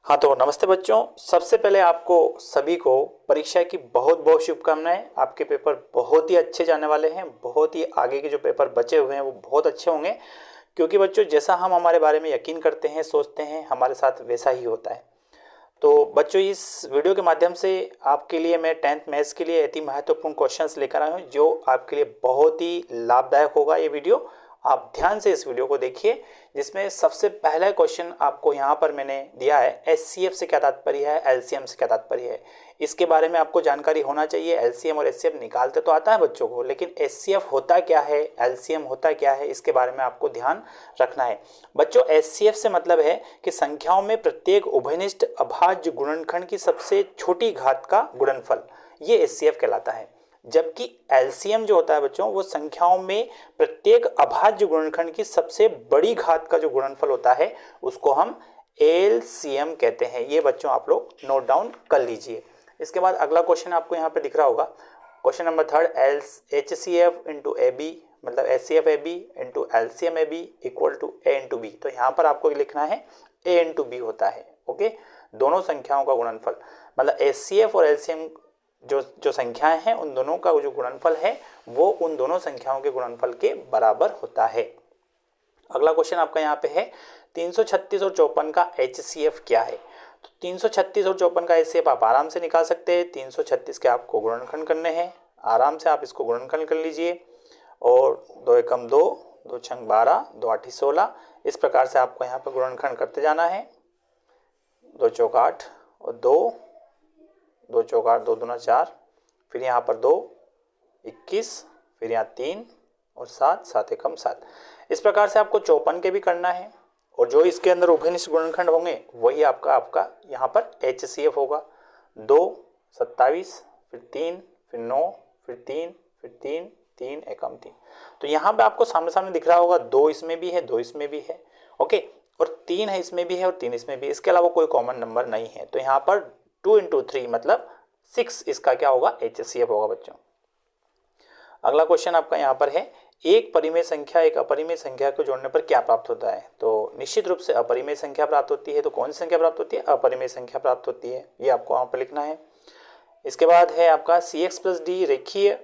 हाँ तो नमस्ते बच्चों। सबसे पहले आपको सभी को परीक्षा की बहुत बहुत शुभकामनाएं। आपके पेपर बहुत ही अच्छे जाने वाले हैं। बहुत ही आगे के जो पेपर बचे हुए हैं वो बहुत अच्छे होंगे, क्योंकि बच्चों जैसा हम हमारे बारे में यकीन करते हैं, सोचते हैं, हमारे साथ वैसा ही होता है। तो बच्चों इस वीडियो के माध्यम से आपके लिए मैं 10th मैथ्स के लिए अति महत्वपूर्ण क्वेश्चंस लेकर आया हूँ, जो आपके लिए बहुत ही लाभदायक होगा। ये वीडियो आप ध्यान से इस वीडियो को देखिए, जिसमें सबसे पहला क्वेश्चन आपको यहाँ पर मैंने दिया है, एचसीएफ से क्या तात्पर्य है, एलसीएम से क्या तात्पर्य है। इसके बारे में आपको जानकारी होना चाहिए। एलसीएम और एचसीएफ निकालते तो आता है बच्चों को, लेकिन एचसीएफ होता क्या है, एलसीएम होता क्या है, इसके बारे में आपको ध्यान रखना है। बच्चों एचसीएफ से मतलब है कि संख्याओं में प्रत्येक उभयनिष्ठ अभाज्य गुणनखंड की सबसे छोटी घात का गुणनफल, ये एचसीएफ कहलाता है। जबकि एलसीएम जो होता है बच्चों, वो संख्याओं में प्रत्येक अभाज्य गुणनखंड की सबसे बड़ी घात का जो गुणनफल होता है उसको हम एलसीएम कहते हैं। ये बच्चों आप लोग नोट डाउन कर लीजिए। इसके बाद अगला क्वेश्चन आपको यहाँ पे दिख रहा होगा, question number 3, H C F into A B, मतलब H C F A B into LCM A B equal to A into B. तो यहाँ पर आपको लिखना है ए इंटू बी होता है। ओके, दोनों संख्याओं का गुणनफल, मतलब एच सी एफ और एलसीएम जो संख्याएं हैं उन दोनों का जो गुणनफल है वो उन दोनों संख्याओं के गुणनफल के बराबर होता है। अगला क्वेश्चन आपका यहाँ पे है 336 और 54 का एचसीएफ क्या है। तो 336 और 54 का एचसीएफ आप आराम से निकाल सकते हैं। 336 के आपको गुणनखंड करने हैं, आराम से आप इसको गुणनखंड कर लीजिए। और 2 एकम 2, 2 छंग 12, 2 आठी 16, इस प्रकार से आपको यहाँ पे गुणनखंड करते जाना है। 2 चौक 8 और 2 चौक 8, 2 दूना 4, फिर यहाँ पर 2 21, फिर यहाँ 3 और 7, 7 एकम 7। इस प्रकार से आपको 54 के भी करना है, और जो इसके अंदर उभयनिष्ठ गुणनखंड होंगे वही आपका यहाँ पर एचसीएफ होगा। 2 27, फिर 3, फिर 9, फिर 3, फिर 3, 3 एकम 3। तो यहाँ पे आपको सामने सामने दिख रहा होगा 2 इसमें भी है, 2 इसमें भी है। ओके, और 3 है इसमें भी है और 3 इसमें भी। इसके अलावा कोई कॉमन नंबर नहीं है। तो यहाँ पर 2 इंटू 3 मतलब 6 इसका क्या होगा, एचसीएफ होगा बच्चों। अगला क्वेश्चन आपका यहाँ पर है, एक परिमेय संख्या एक अपरिमेय संख्या को जोड़ने पर क्या प्राप्त होता है। तो निश्चित रूप से अपरिमेय संख्या प्राप्त होती है। तो कौन सी संख्या प्राप्त होती है, अपरिमेय संख्या प्राप्त होती है, ये आपको वहाँ पर लिखना है। इसके बाद है आपका सी एक्स प्लस डी रेखीय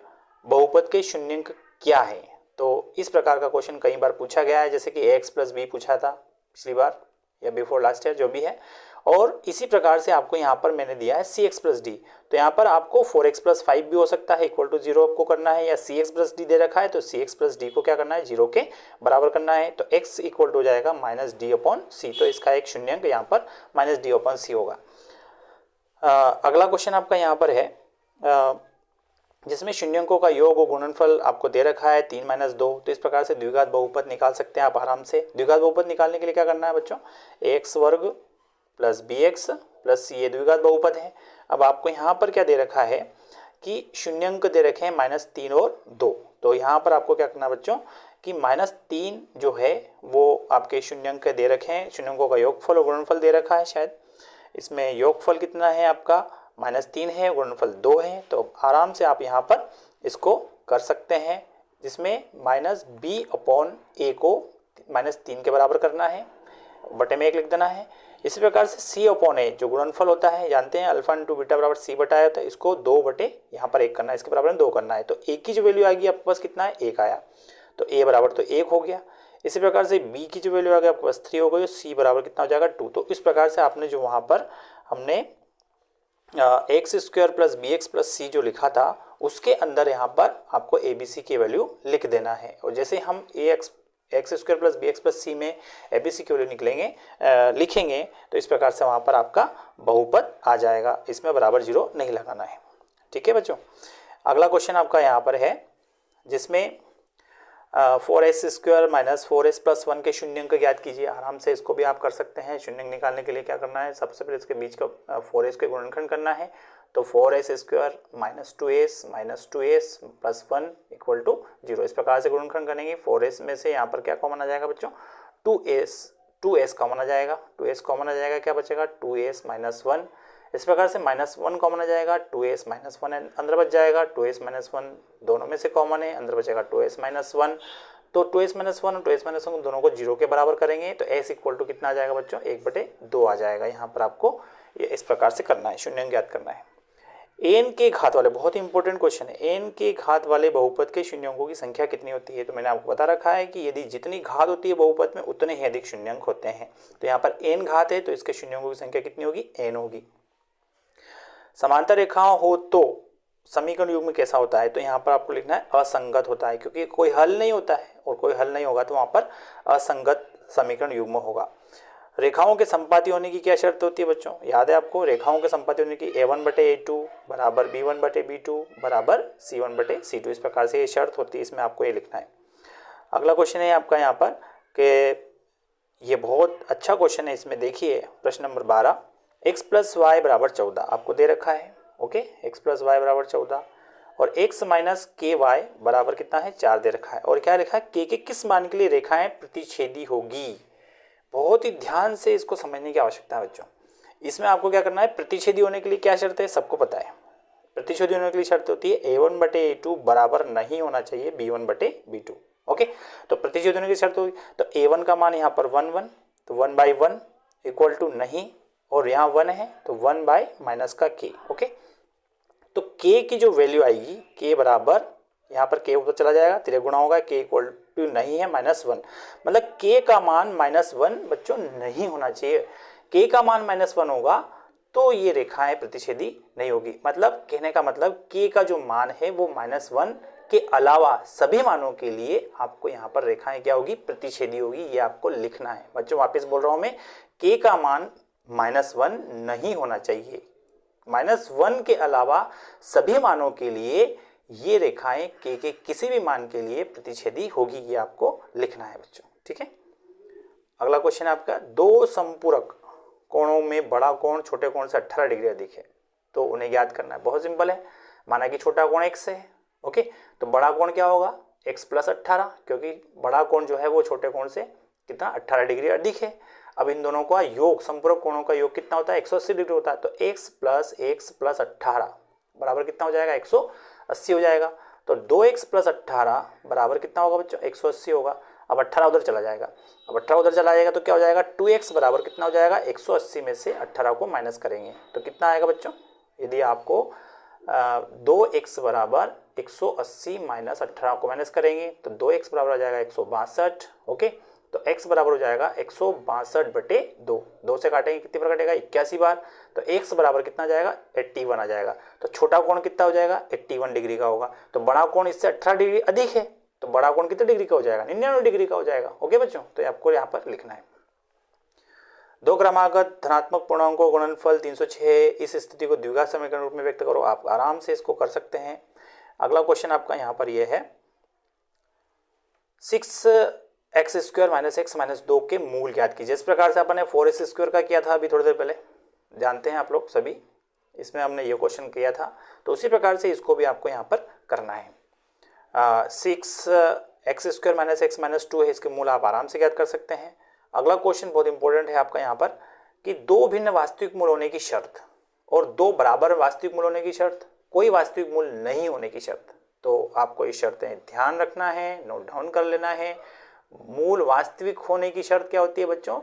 बहुपद के शून्यंक क्या है। तो इस प्रकार का क्वेश्चन कई बार पूछा गया है, जैसे कि एक्स प्लस बी पूछा था पिछली बार या बिफोर लास्ट ईयर, जो भी है। और इसी प्रकार से आपको यहाँ पर मैंने दिया है सी एक्स प्लस डी। तो यहाँ पर आपको 4x प्लस 5 भी हो सकता है, इक्वल टू 0 आपको करना है, या सी एक्स प्लस डी दे रखा है तो सी एक्स प्लस डी को क्या करना है, 0 के बराबर करना है। तो x इक्वल टू हो जाएगा माइनस डी अपॉन सी। तो इसका एक शून्यंक यहाँ पर माइनस डी अपॉन सी होगा। अगला क्वेश्चन आपका यहाँ पर है, जिसमें शून्यंकों का योग और गुणनफल आपको दे रखा है 3 - 2। तो इस प्रकार से द्विघात बहुपद निकाल सकते हैं आप आराम से। द्विघात बहुपद निकालने के लिए क्या करना है बच्चों, एक्स वर्ग प्लस बी एक्स प्लस सी, ये द्विघात बहुपद है। अब आपको यहाँ पर क्या दे रखा है कि शून्यंक दे रखे हैं -3 और 2। तो यहाँ पर आपको क्या करना है बच्चों कि -3 जो है वो आपके शून्यंक दे रखे हैं, शून्यंकों का योगफल और गुणनफल दे रखा है। शायद इसमें योगफल कितना है आपका, -3 है, गुणनफल 2 है। तो आराम से आप यहाँ पर इसको कर सकते हैं, जिसमें -b अपॉन a को -3 के बराबर करना है, बटे में 1 लिख देना है। इसी प्रकार से c अपॉन a जो गुणनफल होता है, जानते हैं अल्फा इंटू बीटा बराबर c बटा है, तो इसको 2 बटे यहाँ पर 1 करना है, इसके बराबर में 2 करना है। तो a की जो वैल्यू आएगी आपके पास कितना है, 1 आया। तो a बराबर तो 1 हो गया। इसी प्रकार से b की जो वैल्यू आ गई आपके पास 3 हो गई, c बराबर कितना हो जाएगा 2। तो इस प्रकार से आपने जो वहाँ पर हमने X square plus B X plus C जो लिखा था उसके अंदर यहाँ पर आपको ए बी सी की वैल्यू लिख देना है। और जैसे हम X square plus B X plus C में ए बी सी की वैल्यू लिखेंगे तो इस प्रकार से वहाँ पर आपका बहुपद आ जाएगा। इसमें बराबर 0 नहीं लगाना है। ठीक है बच्चों, अगला क्वेश्चन आपका यहाँ पर है, जिसमें 4s square minus 4s plus 1 के शून्यंक ज्ञात कीजिए। आराम से इसको भी आप कर सकते हैं। शून्यंक निकालने के लिए क्या करना है, सबसे पहले इसके बीच का 4s के गुणनखंड करना है। तो 4s square minus 2s plus 1 equal to 0, इस प्रकार से गुणनखंड करेंगे। 4s में से यहाँ पर क्या कॉमन आ जाएगा बच्चों, 2s कॉमन आ जाएगा। 2s कॉमन आ जाएगा, क्या बचेगा 2s माइनस 1। इस प्रकार से -1 कॉमन आ जाएगा, 2s माइनस 1 अंदर बच जाएगा। 2s माइनस 1 दोनों में से कॉमन है, अंदर बचेगा 2s माइनस 1। तो 2s-1 और 2s-1 दोनों को 0 के बराबर करेंगे तो s इक्वल टू कितना आ जाएगा बच्चों, 1/2 आ जाएगा। यहाँ पर आपको ये इस प्रकार से करना है, शून्य ज्ञात करना है। एन के घात वाले, बहुत ही इंपॉर्टेंट क्वेश्चन है, एन के घात वाले बहुपद के शून्यंकों की संख्या कितनी होती है। तो मैंने आपको बता रखा है कि यदि जितनी घात होती है बहुपद में उतने ही अधिक शून्यंक होते हैं। तो यहाँ पर एन घात है तो इसके शून्यंकों की संख्या कितनी होगी, एन होगी। समांतर रेखाओं हो तो समीकरण युग्म कैसा होता है, तो यहाँ पर आपको लिखना है असंगत होता है, क्योंकि कोई हल नहीं होता है और कोई हल नहीं होगा तो वहाँ पर असंगत समीकरण युग्म होगा। रेखाओं के संपाती होने की क्या शर्त होती है बच्चों, याद है आपको, रेखाओं के संपाती होने की a1/a2 बराबर b1/b2 बराबर c1/c2, इस प्रकार से ये शर्त होती है, इसमें आपको ये लिखना है। अगला क्वेश्चन है आपका यहाँ पर कि ये बहुत अच्छा क्वेश्चन है, इसमें देखिए प्रश्न नंबर 12, x + y = 14 आपको दे रखा है। ओके, x + y = 14 और x - ky बराबर कितना है, 4 दे रखा है। और क्या लिखा है, k के किस मान के लिए रेखाएं प्रतिच्छेदी होगी। बहुत ही ध्यान से इसको समझने की आवश्यकता है बच्चों। इसमें आपको क्या करना है, प्रतिच्छेदी होने के लिए क्या शर्त है, सबको पता है। प्रतिच्छेदी होने के लिए शर्त होती है a1/a2 बराबर नहीं होना चाहिए b1/b2। ओके, तो प्रतिच्छेदी होने की शर्त होगी तो a1 का मान यहाँ पर 1 तो 1/1 इक्वल टू नहीं, और यहाँ 1 है तो 1/- का k। ओके, तो k की जो वैल्यू आएगी, k बराबर यहाँ पर k ऊपर चला जाएगा, त्रिगुणा होगा, k इक्वल टू नहीं है -1, मतलब k का मान -1 बच्चों नहीं होना चाहिए। k का मान -1 होगा तो ये रेखाएं प्रतिच्छेदी नहीं होगी। मतलब कहने का मतलब k का जो मान है वो -1 के अलावा सभी मानों के लिए आपको यहाँ पर रेखाएं क्या होगी, प्रतिच्छेदी होगी, ये आपको लिखना है बच्चों। वापस बोल रहा हूँ मैं, k का मान -1 नहीं होना चाहिए, -1 के अलावा सभी मानों के लिए ये रेखाएं k के किसी भी मान के लिए प्रतिच्छेदी होगी, ये आपको लिखना है बच्चों। ठीक है, अगला क्वेश्चन है आपका, दो संपूरक कोणों में बड़ा कोण छोटे कोण से 18 डिग्री अधिक है तो उन्हें ज्ञात करना है। बहुत सिंपल है, माना कि छोटा कोण x है। ओके, तो बड़ा कोण क्या होगा, x + 18, क्योंकि बड़ा कोण जो है वो छोटे कोण से कितना 18 डिग्री अधिक है। अब इन दोनों का योग, संपूरक कोणों का योग कितना होता है, 180 डिग्री होता है। तो x + 18 बराबर कितना हो जाएगा, 180 हो जाएगा। तो 2x + 18 बराबर कितना होगा बच्चों, 180 होगा। अब 18 उधर चला जाएगा, अब 18 उधर चला जाएगा तो क्या हो जाएगा, 2x बराबर कितना हो जाएगा, 180 में से 18 को माइनस करेंगे तो कितना आएगा बच्चों। यदि आपको 2x बराबर 180 - 18 को माइनस करेंगे तो 2x बराबर हो जाएगा 162। ओके, तो x बराबर हो जाएगा 162/2, 2 से काटेंगे कितनी बार कटेगा, 81 बार। तो x बराबर कितना जाएगा, 81 आ जाएगा। तो छोटा कोण कितना हो जाएगा, 81 डिग्री का होगा। तो बड़ा कोण इससे 18 डिग्री अधिक है तो बड़ा कोण कितने डिग्री का हो जाएगा, 99 डिग्री का हो जाएगा। ओके बच्चों, तो आपको यहाँ पर लिखना है। दो क्रमागत धनात्मक पूर्णांकों का गुणनफल 306, इस स्थिति को द्विघात समीकरण रूप में व्यक्त करो। आप आराम से इसको कर सकते हैं। अगला क्वेश्चन आपका यहाँ पर यह है, 6x² - x - 2 के मूल ज्ञात कीजिए। इस प्रकार से अपन ने 4x² का किया था अभी थोड़ी देर पहले, जानते हैं आप लोग सभी, इसमें हमने ये क्वेश्चन किया था। तो उसी प्रकार से इसको भी आपको यहाँ पर करना है। 6x² - x - 2 है, इसके मूल आप आराम से ज्ञात कर सकते हैं। अगला क्वेश्चन बहुत इंपॉर्टेंट है आपका यहाँ पर कि दो भिन्न वास्तविक मूल होने की शर्त और दो बराबर वास्तविक मूल होने की शर्त, कोई वास्तविक मूल नहीं होने की शर्त। तो आपको ये शर्तें ध्यान रखना है, नोट डाउन कर लेना है। मूल वास्तविक होने की शर्त क्या होती है बच्चों,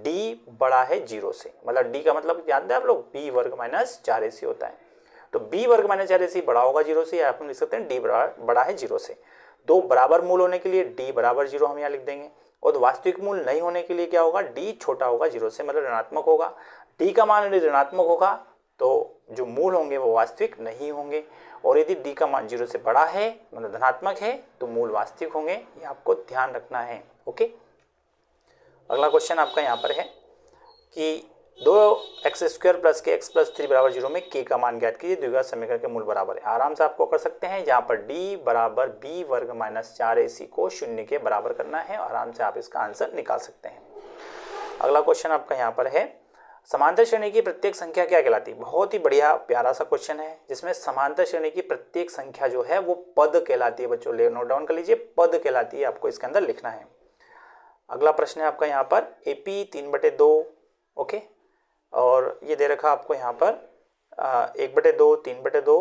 d बड़ा है 0 से, मतलब d का मतलब जानते हैं आप लोग, b वर्ग - 4ac होता है। तो b वर्ग - 4ac बड़ा होगा 0 से, आप लिख सकते हैं d बड़ा है 0 से। दो बराबर मूल होने के लिए d बराबर 0 हम यहाँ लिख देंगे, और वास्तविक मूल नहीं होने के लिए क्या होगा, d छोटा होगा 0 से, मतलब ऋणात्मक होगा। d का मान यदि ऋणात्मक होगा तो जो मूल होंगे वो वास्तविक नहीं होंगे, और यदि d का मान 0 से बड़ा है मतलब धनात्मक है तो मूल वास्तविक होंगे, ये आपको ध्यान रखना है। ओके, अगला क्वेश्चन आपका यहाँ पर है कि 2x² + k x + 3 = 0 में k का मान ज्ञात कीजिए, द्विघात समीकरण के मूल बराबर है। आराम से आपको कर सकते हैं, जहाँ पर d बराबर b वर्ग - 4ac को 0 के बराबर करना है। आराम से आप इसका आंसर निकाल सकते हैं। अगला क्वेश्चन आपका यहाँ पर है, समांतर श्रेणी की प्रत्येक संख्या क्या कहलाती है। बहुत ही बढ़िया प्यारा सा क्वेश्चन है, जिसमें समांतर श्रेणी की प्रत्येक संख्या जो है वो पद कहलाती है। बच्चों ले नोट डाउन कर लीजिए, पद कहलाती है, आपको इसके अंदर लिखना है। अगला प्रश्न है आपका यहाँ पर AP 3/2। ओके, और ये दे रखा आपको यहाँ पर 1/2, 3/2,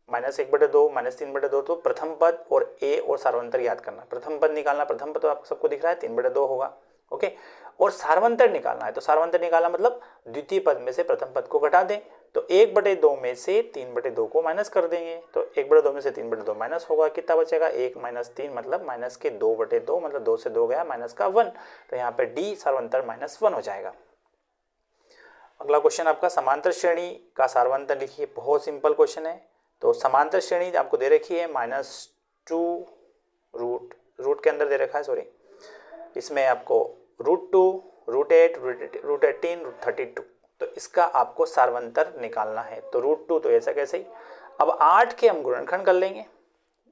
-1/2 -3/2, तो प्रथम पद और ए और सार्वंतर याद करना। प्रथम पद निकालना, प्रथम पद तो आपको सबको दिख रहा है 3/2 होगा। ओके, और सार्वंतर निकालना है, तो सार्वंतर निकालना मतलब द्वितीय पद में से प्रथम पद को घटा दें, तो 1/2 में से 3/2 को माइनस कर देंगे, तो 1/2 में से 3/2 माइनस होगा, कितना बचेगा 1 - 3 मतलब माइनस के 2/2, मतलब 2 से 2 गया माइनस का 1, तो यहाँ पे डी सार्वंतर -1 हो जाएगा। अगला क्वेश्चन आपका समांतर श्रेणी का सार्वंतर लिखिए, बहुत सिंपल क्वेश्चन है। तो समांतर श्रेणी आपको दे रखी है -2 रूट के अंदर दे रखा है, सॉरी, इसमें आपको √2, √8, √18, √32, तो इसका आपको सार्वंतर निकालना है। तो √2 तो ऐसा कैसे ही, अब 8 के हम गुणनखंड कर लेंगे,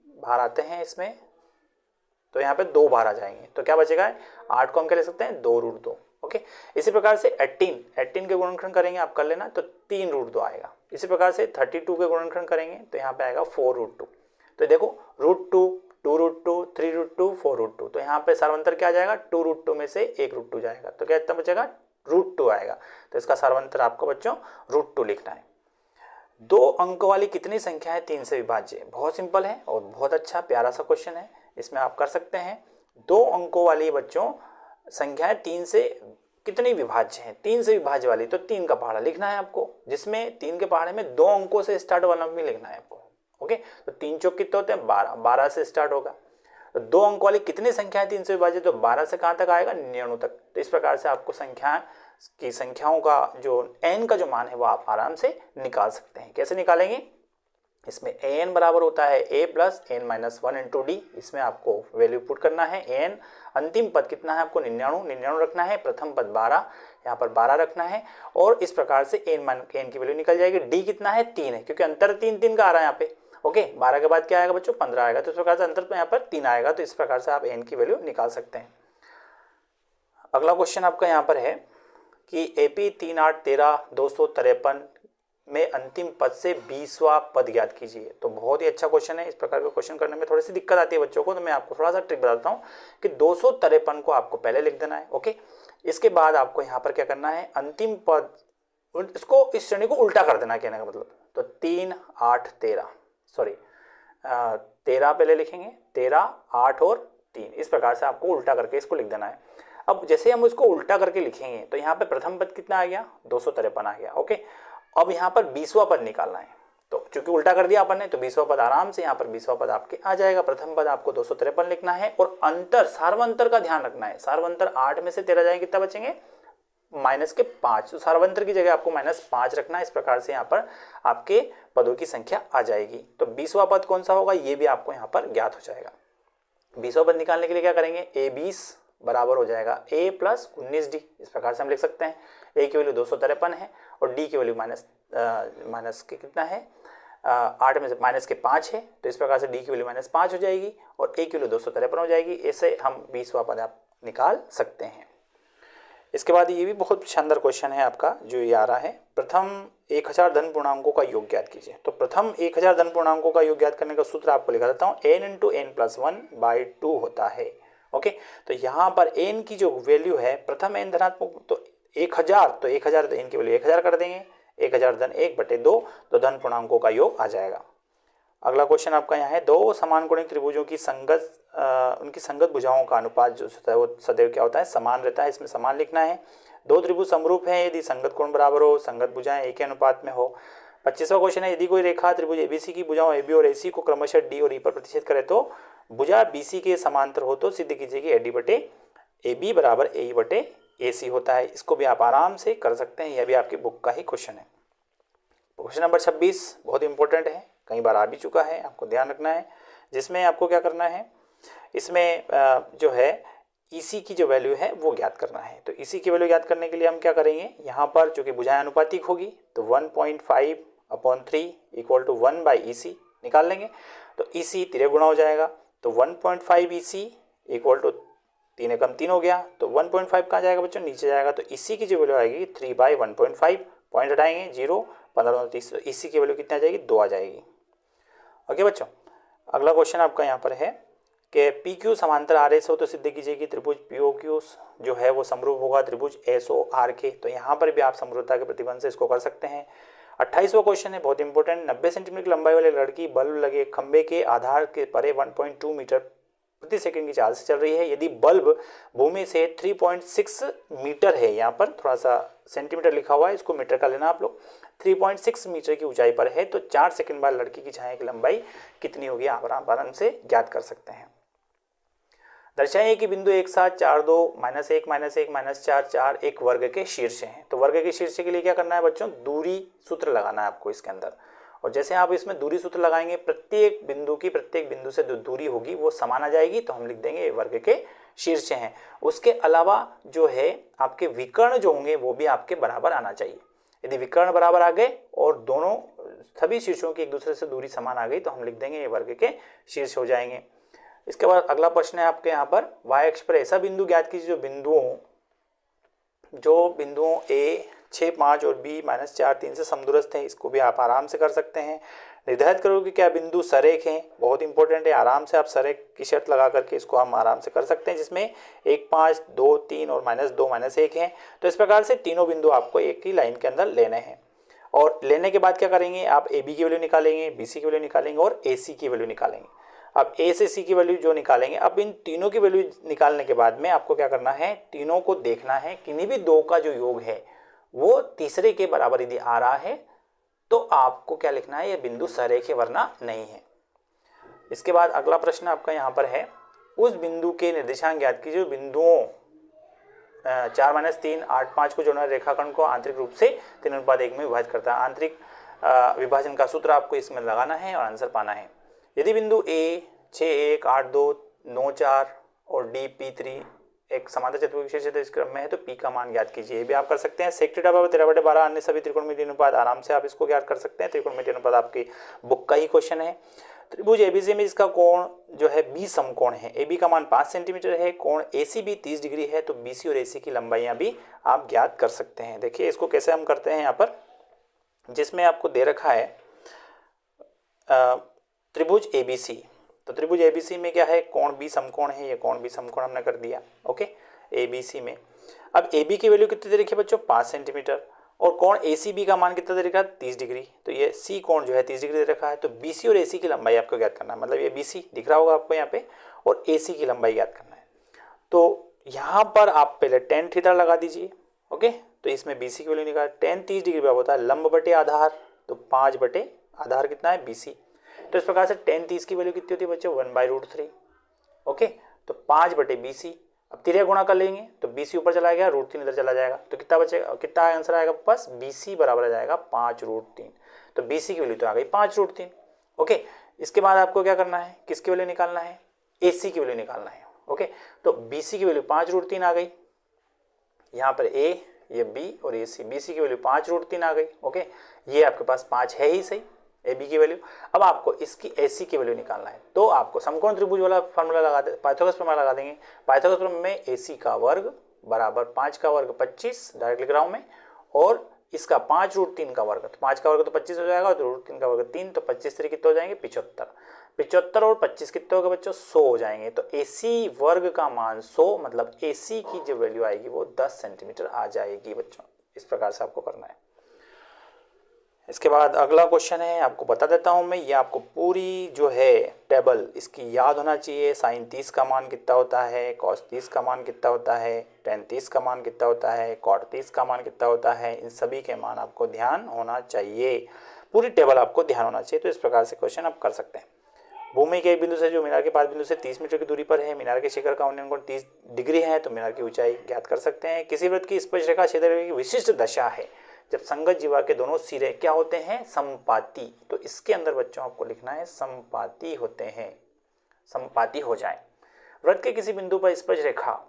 बाहर आते हैं इसमें, तो यहाँ पे 2 बाहर आ जाएंगे, तो क्या बचेगा 8 को हम क्या ले सकते हैं 2√2। ओके, इसी प्रकार से 18 के गुणनखंड करेंगे, आप कर लेना, तो 3√2 आएगा। इसी प्रकार से 32 के गुणनखंड करेंगे तो यहाँ पे आएगा 4√2। तो देखो √2, 2√2, 3√2, 4√2, तो यहाँ पे सार्वंतर क्या आ जाएगा 2√2 में से 1√2 जाएगा, तो क्या इतना बचेगा √2 आएगा। तो इसका सार्वंतर आपको बच्चों √2 लिखना है। 2 अंकों वाली कितनी संख्या है 3 से विभाज्य? बहुत सिंपल है और बहुत अच्छा प्यारा सा क्वेश्चन है, इसमें आप कर सकते हैं। 2 अंकों वाली बच्चों संख्याएं 3 से कितनी विभाज्य हैं? 3 से विभाज्य वाली, तो 3 का पहाड़ा लिखना है आपको, जिसमें 3 के पहाड़े में 2 अंकों से स्टार्ट वाला भी लिखना है आपको। ओके, तो 3 चौक कितने होते हैं 12, 12 से स्टार्ट होगा। तो 2 अंकों वाली कितनी संख्या है 3 से विभाजित? तो 12 से कहाँ तक आएगा 99 तक। तो इस प्रकार से आपको संख्याओं का जो n का जो मान है वो आप आराम से निकाल सकते हैं। कैसे निकालेंगे? इसमें an बराबर होता है a plus n-1 into D, इसमें आपको वैल्यू पुट करना है। n अंतिम पद कितना है आपको 99 रखना है, प्रथम पद 12, यहाँ पर 12 रखना है, और इस प्रकार से n की वैल्यू निकल जाएगी। d कितना है 3 है, क्योंकि अंतर 3 का आ रहा है यहाँ पे। ओके, 12 के बाद क्या आएगा बच्चों 15 आएगा, तो इस प्रकार से अंतर तो यहाँ पर 3 आएगा, तो इस प्रकार से आप n की वैल्यू निकाल सकते हैं। अगला क्वेश्चन आपका यहाँ पर है कि AP 3, 8, 13, 253 में अंतिम पद से 20वां पद ज्ञात कीजिए। तो बहुत ही अच्छा क्वेश्चन है। इस प्रकार के क्वेश्चन करने में थोड़ी सी दिक्कत आती है बच्चों को, तो मैं आपको थोड़ा सा ट्रिक बताता हूँ कि 253 को आपको पहले लिख देना है। ओके, इसके बाद आपको यहाँ पर क्या करना है, अंतिम पद, इसको इस श्रेणी को उल्टा कर देना, कहने का मतलब। तो 3, 8, 13, सॉरी 13 पहले लिखेंगे, 13, 8 और 3, इस प्रकार से आपको उल्टा करके इसको लिख देना है। अब जैसे हम इसको उल्टा करके लिखेंगे तो यहाँ पे प्रथम पद कितना आ गया 253 आ गया। ओके, अब यहाँ पर 20वां पद निकालना है, तो चूंकि उल्टा कर दिया अपन ने, तो 20वां पद आराम से यहाँ पर 20वां पद आपके आ जाएगा। प्रथम पद आपको 253 लिखना है, और अंतर सार्वंतर का ध्यान रखना है। सार्वंतर 8 में से 13 जाएंगे, कितना बचेंगे -5, तो सार्वंतर की जगह आपको -5 रखना है। इस प्रकार से यहाँ पर आपके पदों की संख्या आ जाएगी। तो 20वां पद कौन सा होगा ये भी आपको यहाँ पर ज्ञात हो जाएगा। 20वां पद निकालने के लिए क्या करेंगे, A20 बराबर हो जाएगा A प्लस 19D, इस प्रकार से हम लिख सकते हैं। A की वैल्यू 253 है और D की वैल्यू माइनस के कितना है 8 में से माइनस के 5 है, तो इस प्रकार से D की वैल्यू -5 हो जाएगी और A की वैल्यू 253 हो जाएगी। ऐसे हम 20वां पद आप निकाल सकते हैं। इसके बाद ये भी बहुत शानदार क्वेश्चन है आपका जो ये आ रहा है, प्रथम 1000 धन पूर्णांकों का योग ज्ञात कीजिए। तो प्रथम 1000 धन पूर्णांकों का योग ज्ञात करने का सूत्र आपको लिखा देता हूँ, n × n+1/2 होता है। ओके, तो यहाँ पर n की जो वैल्यू है, प्रथम n धनात्मक तो 1000, तो 1000 तो n की वैल्यू 1000 कर देंगे, 1000 धन 1/2, तो धन पूर्णांकों का योग आ जाएगा। अगला क्वेश्चन आपका यहाँ है, दो समान कोणीय त्रिभुजों की उनकी संगत भुजाओं का अनुपात जो होता है वो सदैव क्या होता है, समान रहता है। इसमें समान लिखना है। दो त्रिभुज समरूप हैं यदि संगत कोण बराबर हो, संगत भुजाएं एक ही अनुपात में हो। 25वां क्वेश्चन है, यदि कोई रेखा त्रिभुज ABC की भुजाओं AB और AC को क्रमशः D और E पर प्रतिच्छेद करे तो भुजा BC के समांतर हो तो सिद्ध कीजिए कि AD/AB बराबर AE/AC होता है। इसको भी आप आराम से कर सकते हैं, यह भी आपकी बुक का ही क्वेश्चन है। क्वेश्चन नंबर 26 बहुत इंपॉर्टेंट है, कई बार आ भी चुका है, आपको ध्यान रखना है। जिसमें आपको क्या करना है, इसमें जो है EC की जो वैल्यू है वो ज्ञात करना है। तो EC की वैल्यू ज्ञात करने के लिए हम क्या करेंगे, यहाँ पर चूंकि भुजाएं अनुपातिक होगी तो 1.5/3 = 1/EC निकाल लेंगे। तो EC 3 गुना हो जाएगा, तो 1.5 EC = 3 × 3 हो गया, तो 1.5 कहाँ जाएगा बच्चों, नीचे जाएगा। तो EC की जो वैल्यू आएगी 3/1.5, पॉइंट हटाएंगे 0, 15 30, तो EC की वैल्यू कितनी आ जाएगी 2 आ जाएगी। ओके बच्चों, अगला क्वेश्चन आपका यहाँ पर है कि PQ समांतर RS हो तो सिद्ध कीजिए कि त्रिभुज POQ जो है वो समरूप होगा त्रिभुज SOR के। तो यहाँ पर भी आप समरूपता के प्रतिबंध से इसको कर सकते हैं। 28वां क्वेश्चन है बहुत इंपॉर्टेंट। 90 सेंटीमीटर की लंबाई वाले लड़की बल्ब लगे खंबे के आधार के परे 1.2 मीटर प्रति सेकंड की चाल से चल रही है। यदि बल्ब भूमि से 3.6 मीटर है, यहाँ पर थोड़ा सा सेंटीमीटर लिखा हुआ है, इसको मीटर का लेना आप लोग, 3.6 मीटर की ऊंचाई पर है तो 4 सेकंड बाद लड़की की छाया की लंबाई कितनी होगी, आप आराम से ज्ञात कर सकते हैं। दर्शाइए कि बिंदु एक साथ 4 2 -1 -1 -4 4 एक वर्ग के शीर्ष हैं। तो वर्ग के शीर्ष के लिए क्या करना है बच्चों, दूरी सूत्र लगाना है आपको इसके अंदर। और जैसे आप इसमें दूरी सूत्र लगाएंगे प्रत्येक बिंदु से जो दूरी होगी वो समान आ जाएगी, तो हम लिख देंगे वर्ग के शीर्ष हैं। उसके अलावा जो है आपके विकर्ण जो होंगे वो भी आपके बराबर आना चाहिए। यदि विकर्ण बराबर आ गए और दोनों सभी शीर्षों की एक दूसरे से दूरी समान आ गई तो हम लिख देंगे ये वर्ग के शीर्ष हो जाएंगे। इसके बाद अगला प्रश्न है आपके यहाँ पर, y अक्ष पर ऐसा बिंदु ज्ञात कीजिए जो बिंदुओं a 6 5 और b -4 3 से समदूरस्थ है। इसको भी आप आराम से कर सकते हैं। निर्धारित करो कि क्या बिंदु सरेख हैं, बहुत इंपॉर्टेंट है। आराम से आप सरेख की शर्त लगा करके इसको हम आराम से कर सकते हैं, जिसमें 1 5 2 3 और -2 -1 है। तो इस प्रकार से तीनों बिंदु आपको एक ही लाइन के अंदर लेने हैं। और लेने के बाद क्या करेंगे, आप ए बी की वैल्यू निकालेंगे, बी सी की वैल्यू निकालेंगे और ए सी की वैल्यू निकालेंगे। अब ए से सी की वैल्यू जो निकालेंगे, अब इन तीनों की वैल्यू निकालने के बाद में आपको क्या करना है, तीनों को देखना है, किन्हीं भी दो का जो योग है वो तीसरे के बराबर यदि आ रहा है तो आपको क्या लिखना है, ये बिंदु सरेख है वरना नहीं है। इसके बाद अगला प्रश्न आपका यहाँ पर है, उस बिंदु के निर्देशांक ज्ञात कीजिए बिंदुओं 4 -3 8 5 को जोड़ना रेखाखंड को आंतरिक रूप से 3:1 में विभाजित करता है। आंतरिक विभाजन का सूत्र आपको इसमें लगाना है और आंसर पाना है। यदि बिंदु A 6 1 8 2 9 4 और D P 3 एक समांतर चतुर्भुज क्षेत्र इस क्रम में है तो P का मान ज्ञात कीजिए। ये भी आप कर सकते हैं। सेक थीटा बराबर 13/12 अन्य सभी त्रिकोणमितीय अनुपात आराम से आप इसको ज्ञात कर सकते हैं। त्रिकोणमितीय अनुपात आपकी बुक का ही क्वेश्चन है। त्रिभुज ABC में इसका कोण जो है B समकोण है। AB का मान 5 सेंटीमीटर है, कोण ACB 30 डिग्री है, तो BC और AC की लंबाइयां भी आप ज्ञात कर सकते हैं। देखिए इसको कैसे हम करते हैं, यहाँ पर जिसमें आपको दे रखा है त्रिभुज ABC, तो त्रिभुज ABC में क्या है, कोण B समकोण है, ये कोण B समकोण हमने कर दिया। ओके, ABC में अब AB की वैल्यू कितनी दे रखी है बच्चों, 5 सेंटीमीटर, और कोण ACB का मान कितना दे रखा है, 30 डिग्री, तो ये C कोण जो है 30 डिग्री दे रखा है। तो BC और AC की लंबाई आपको ज्ञात करना है, मतलब ये BC दिख रहा होगा आपको यहाँ पे, और AC की लंबाई ज्ञात करना है। तो यहाँ पर आप पहले tan थीटा लगा दीजिए। ओके, तो इसमें BC की वैल्यू निकाल, tan 30 डिग्री बराबर होता है लंब बटे आधार, तो 5 बटे आधार कितना है BC। तो इस प्रकार से tan 30 की वैल्यू कितनी होती है बच्चों, 1/√3। ओके, तो 5 बटे BC, अब तिरया गुणा कर लेंगे तो BC ऊपर चला गया, √3 इधर चला जाएगा, तो कितना बचेगा, कितना आंसर आएगा पास, BC बराबर आ जाएगा 5√3। तो BC की वैल्यू तो आ गई 5√3। ओके, इसके बाद आपको क्या करना है, किसकी वैल्यू निकालना है, AC की वैल्यू निकालना है। ओके, तो BC की वैल्यू 5√3 आ गई, यहाँ पर A, ये B और AC, BC की वैल्यू 5√3 आ गई। ओके, ये आपके पास 5 है ही सही, AB की वैल्यू। अब आपको इसकी AC की वैल्यू निकालना है, तो आपको समकोण त्रिभुज वाला फार्मूला लगा दे, पाइथागोरस प्रमेय लगा देंगे। पाइथागोरस प्रमेय में AC का वर्ग बराबर 5 का वर्ग 25, डायरेक्ट लिख रहा हूं मैं, और इसका 5√3 का वर्ग, तो 5 का वर्ग तो 25 हो जाएगा, तो √3 का वर्ग 3, तो 25 3 कितने हो जाएंगे, 75। 75 और 25 कितने हो गए बच्चों, 100 हो जाएंगे। तो AC वर्ग का मान 100, मतलब AC की जो वैल्यू आएगी वो 10 सेंटीमीटर आ जाएगी बच्चों। इस प्रकार से आपको करना है। इसके बाद अगला क्वेश्चन है, आपको बता देता हूं मैं, ये आपको पूरी जो है टेबल इसकी याद होना चाहिए। साइन 30 का मान कितना होता है, कॉस 30 का मान कितना होता है, टेन 30 का मान कितना होता है, कॉट 30 का मान कितना होता है, इन सभी के मान आपको ध्यान होना चाहिए, पूरी टेबल आपको ध्यान होना चाहिए। तो इस प्रकार से क्वेश्चन आप कर सकते हैं। भूमि के एक बिंदु से जो मीनार के पास बिंदु से 30 मीटर की दूरी पर है, मीनार के शिखर का उन्नयन कोण 30 डिग्री है, तो मीनार की ऊंचाई ज्ञात कर सकते हैं। किसी वृत्त की स्पर्श रेखा क्षेत्र की विशिष्ट दशा है जब संगत जीवा के दोनों सिरे क्या होते हैं, समपाती। तो इसके अंदर बच्चों आपको लिखना है समपाती होते हैं, समपाती हो जाए। वृत्त के किसी बिंदु पर स्पर्श रेखा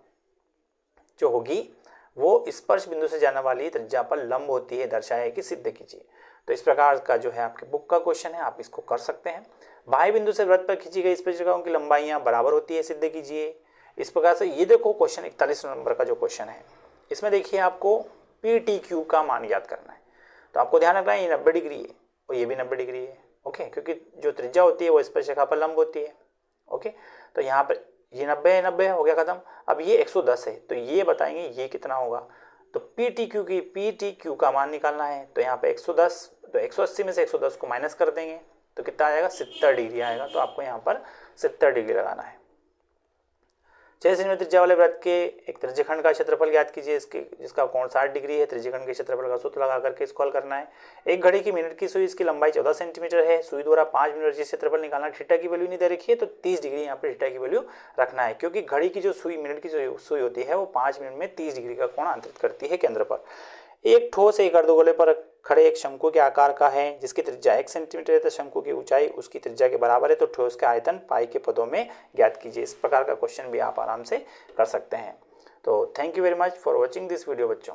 जो होगी वो स्पर्श बिंदु से जाने वाली त्रिज्या पर लंब होती है, दर्शाए कि सिद्ध कीजिए। तो इस प्रकार का जो है आपके बुक का क्वेश्चन है, आप इसको कर सकते हैं। बाह्य बिंदु से वृत्त पर खींची गई स्पर्श रेखाओं की लंबाइयां बराबर होती है, सिद्ध कीजिए। इस प्रकार से ये देखो क्वेश्चन 41 नंबर का जो क्वेश्चन है, इसमें देखिए आपको PTQ का मान याद करना है। तो आपको ध्यान रखना है ये 90 डिग्री है और ये भी 90 डिग्री है। ओके, क्योंकि जो त्रिज्या होती है वो स्पर्श रेखा पर लंब होती है। ओके, तो यहाँ पर ये 90 हो गया खत्म। अब ये 110 है, तो ये बताएंगे ये कितना होगा। तो PTQ का मान निकालना है, तो यहाँ पे 110 तो 180 में से 110 को माइनस कर देंगे तो कितना आ जाएगा, 70 डिग्री आएगा। तो आपको यहाँ पर 70 डिग्री लगाना है। 6 सेंटीमीटर त्रिज्या वाले वृत्त के एक त्रिज्यखंड का क्षेत्रफल ज्ञात कीजिए, इसके जिसका कोण 60 डिग्री है। त्रिज्यखंड के क्षेत्रफल का सूत्र लगा करके इसको हल करना है। एक घड़ी की मिनट की सुई, इसकी लंबाई 14 सेंटीमीटर है। सुई द्वारा 5 मिनट जिस क्षेत्रफल निकालना, थीटा की वैल्यू नहीं दे रखी है तो 30 डिग्री यहाँ पर थीटा की वैल्यू रखना है, क्योंकि घड़ी की जो सुई, मिनट की जो सुई होती है वो 5 मिनट में 30 डिग्री का कोण अंतरित करती है केंद्र पर। एक ठोस एक अर्धगोले पर खड़े एक शंकु के आकार का है जिसकी त्रिज्या 1 सेंटीमीटर है, तो शंकु की ऊंचाई उसकी त्रिज्या के बराबर है, तो ठोस का आयतन पाई के पदों में ज्ञात कीजिए। इस प्रकार का क्वेश्चन भी आप आराम से कर सकते हैं। तो thank you very much for watching this video बच्चों।